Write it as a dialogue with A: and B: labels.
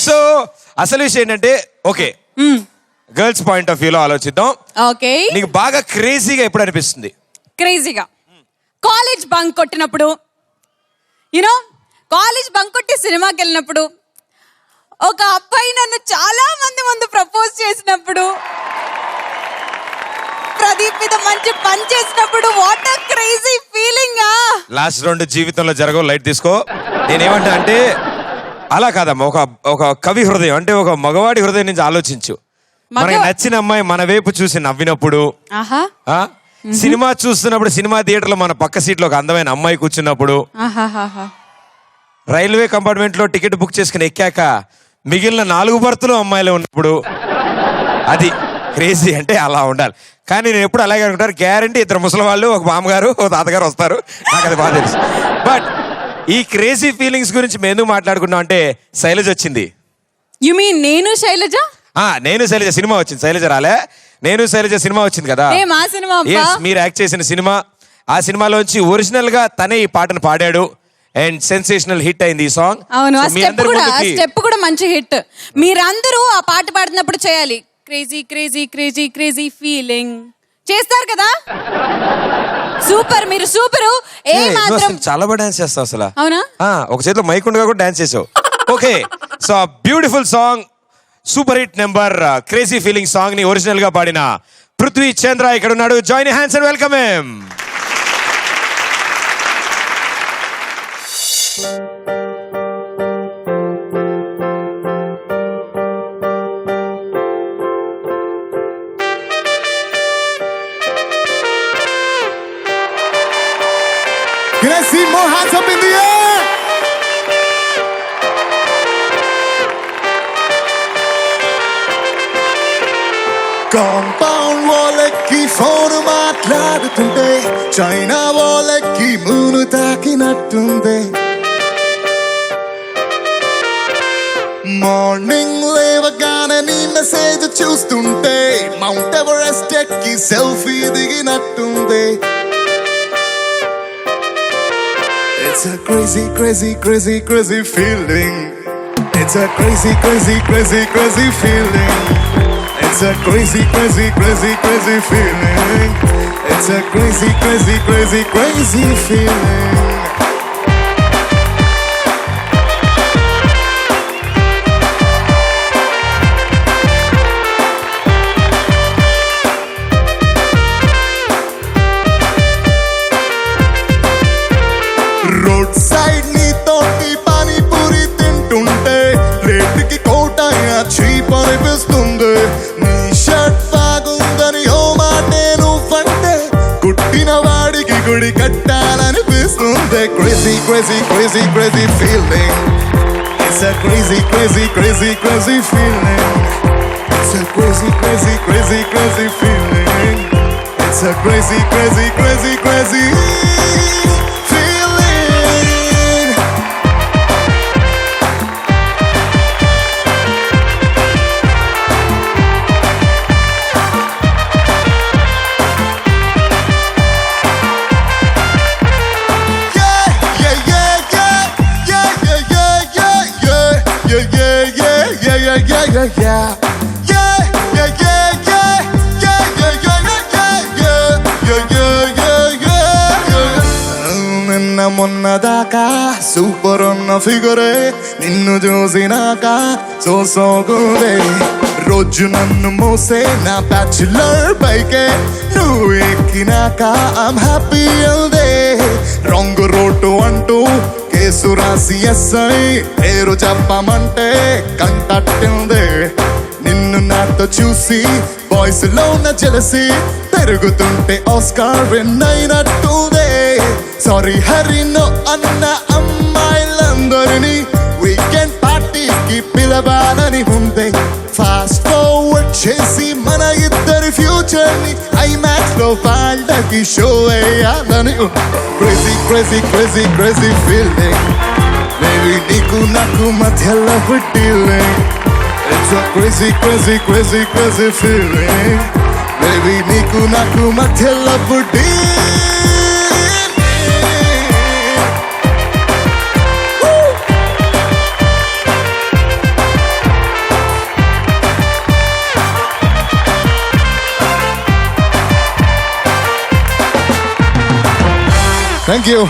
A: So అసలు విషయం ఏంటంటే ఓకే గర్ల్స్ పాయింట్ ఆఫ్ వ్యూలో ఆలోచిద్దాం.
B: ఓకే,
A: నీకు బాగా క్రేజీగా ఎప్పుడు అనిపిస్తుంది?
B: క్రేజీగా కాలేజ్ బంక్ కొట్టినప్పుడు, యూనో కాలేజ్ బంక్ కొట్టి సినిమాకి వెళ్ళినప్పుడు, ఒక అబ్బాయి నన్ను చాలా మంది ముందు ప్రపోజ్ చేసినప్పుడు, ప్రదీప్ మీద మంచి పని చేసినప్పుడు, what a crazy feeling.
A: Last 2 జీవితంలో జరగవు, లైట్ తీసుకో. నేనేమంటా అంటే అలా కాదమ్మా, ఒక కవి హృదయం అంటే ఒక మగవాడి హృదయం నుంచి ఆలోచించు. మనకి నచ్చిన అమ్మాయి మన వైపు చూసి నవ్వినప్పుడు, సినిమా చూస్తున్నప్పుడు, సినిమా థియేటర్లో మన పక్క సీట్లో ఒక అందమైన అమ్మాయి కూర్చున్నప్పుడు, రైల్వే కంపార్ట్మెంట్ లో టికెట్ బుక్ చేసుకుని ఎక్కాక మిగిలిన 4 బర్తులు అమ్మాయిలు ఉన్నప్పుడు, అది క్రేజీ అంటే అలా ఉండాలి. కానీ నేను ఎప్పుడు అలాగే అనుకుంటారు, గ్యారంటీ 2 ముసలి వాళ్ళు, ఒక మామగారు, ఒక తాతగారు వస్తారు, నాకు అది బాగా తెలుసు. బట్ ఈ క్రేజీ ఫీలింగ్స్ గురించి మేము ఎందుకు మాట్లాడుకున్నాం అంటే శైలజ వచ్చింది.
B: యు మీన్ నేను శైలజ?
A: నేను శైలజ సినిమా వచ్చింది, శైలజ రాలే, నేను శైలజ సినిమా వచ్చింది కదా. మీరు యాక్ట్ చేసిన సినిమా, ఆ సినిమాలోంచి ఒరిజినల్ గా తనే ఈ పాటను పాడాడు అండ్ సెన్సేషనల్ హిట్ అయింది ఈ సాంగ్.
B: అవును, ఆ స్టెప్ కూడా మంచి హిట్. మీరందరూ ఆ పాట పాడుతున్నప్పుడు చేయాలి, crazy crazy crazy crazy feeling చేస్తారు కదా. సూపర్, మీరు సూపర్. ఏ మాత్రం
A: చాలా బాగా డాన్స్ చేస్తావు అసలు.
B: అవునా?
A: ఒక చేతిలో మైక్ ఉండగా కూడా డాన్స్ చేసావు. Okay, so beautiful song, super hit number crazy feeling song ని ఒరిజినల్ గా పాడిన పృథ్వీ చంద్ర ఇక్కడ ఉన్నాడు. Join hands and welcome him.
C: Can I see more hands up in the air? Compound వాళ్ళకి ఫోన్ మాట్లాడుతుంటే చైనా వాళ్ళకి మూను తాకినట్టుంది. మార్నింగ్ లేవగానే నీ మెసేజ్ చూస్తుంటే మౌంట్ ఎవరెస్ట్ ఎక్కి selfie దిగినట్టుంది. It's a crazy, crazy, crazy, crazy feeling. It's a crazy, crazy, crazy, crazy feeling. It's a crazy, crazy, crazy, crazy feeling. It's a crazy, crazy, crazy, crazy feeling. Road side నీ తోటి పానీపూరి తింటుంటే రేటుకి కోటయ్యా cheap అనిపిస్తుంది. నీ shirt బాగుందని ఓ మాటే నువ్వంటే కుట్టిన వాడికి గుడి కట్టాలనిపిస్తుంది. Crazy crazy crazy crazy feeling. It's a crazy crazy crazy crazy feeling. It's a crazy crazy crazy crazy feeling. It's a crazy crazy crazy crazy నిన్న మొన్నదాకా సూపర్ ఉన్న ఫిగరే నిన్ను చూసినాక సోసోగురే. రోజు నన్ను మోసే నా బ్యాచులర్ బైకే నువ్వు ఎక్కినాక ఐమ్ హ్యాపీ అల్దే. రంగు రోడ్డు అంటూ కేసు రాసి ఎస్ఐ పేరు చెప్పమంటే కంటట్టిందే. నిన్ను నాతో చూసి బాయ్స్ లో ఉన్న జెలసీ పెరుగుతుంటే ఆస్కార్ విన్ అయినట్టుందే. సారీ హరినో అన్న అమ్మాయిలందరినీ వీకెండ్ పార్టీకి పిలవాలని ఉందే. ఫాస్ట్ ఫార్వర్డ్ చేసి మన ఇద్దరి ఫ్యూచర్ ని ఐమాక్స్ లో వాళ్ళకి షో వేయాలని. Crazy crazy crazy crazy feeling. Maybe నీకు నాకు మధ్యలో dealing. It's a crazy crazy crazy crazy feeling. Baby నీకు నాకు మధ్యలో డీలింగ్. Thank you